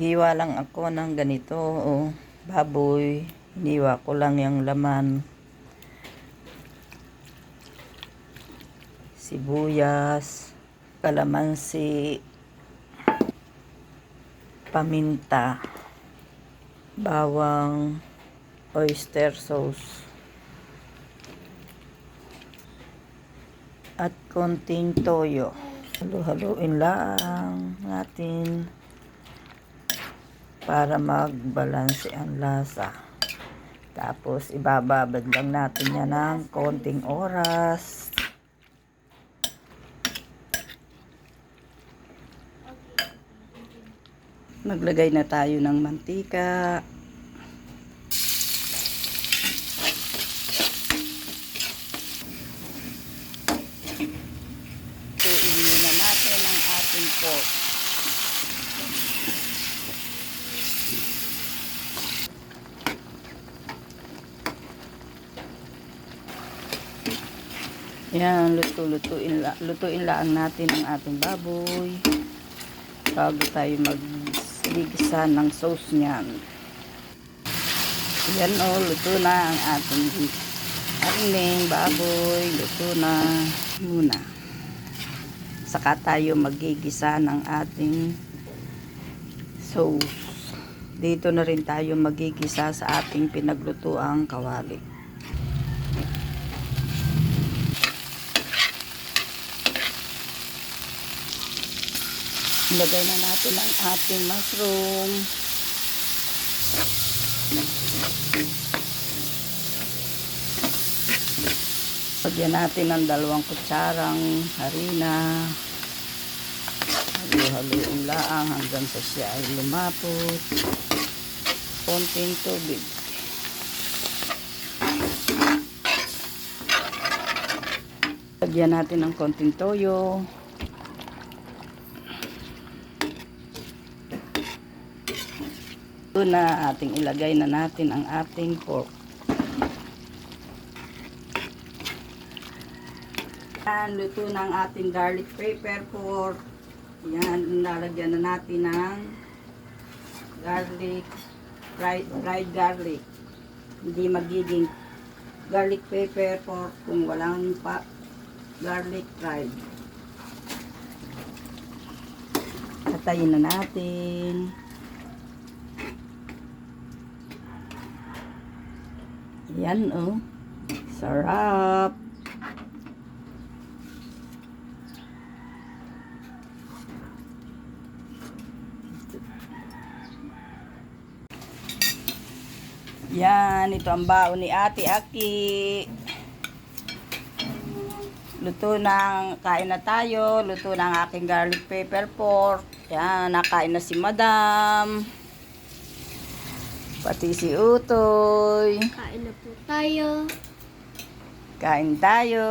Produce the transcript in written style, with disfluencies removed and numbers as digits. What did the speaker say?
Hiwa lang ako ng ganito, oh, baboy. Hiniwa ko lang yung laman. Sibuyas, kalamansi, paminta, bawang, oyster sauce, at konting toyo. Halo-haluin lang natin para magbalanse ang lasa. Tapos ibababad lang natin yan ng konting oras. Maglagay na tayo ng mantika. Iinin na natin ang ating pork. Yan, lutuin lang natin ang ating baboy bago tayo magligisa ng sauce niyan. Yan o, luto na ang ating karning baboy. Luto na muna. Saka tayo magigisa ng ating sauce. Dito na rin tayo magigisa sa ating pinaglutuang kawali. Ilagay na natin ang ating mushroom. Lagyan natin ng 2 kutsarang harina. Halu-haluin lang hanggang sa siya ay lumapot. Konting tubig. Lagyan natin ng konting toyo. Ito na, ating ilagay na natin ang ating pork. Yan, luto na ang ating garlic pepper pork. Yan, nalagyan na natin ng garlic, fried garlic. Hindi magiging garlic pepper pork kung walang garlic fried. Patayin na natin. Yan oh, sarap. Yan, ito ang baon ni Ate Aki. Luto na, kain na tayo. Luto na ang aking garlic pepper pork. Yan, nakain na si Madam. Pati si Utoy. Kain na po tayo. Kain tayo.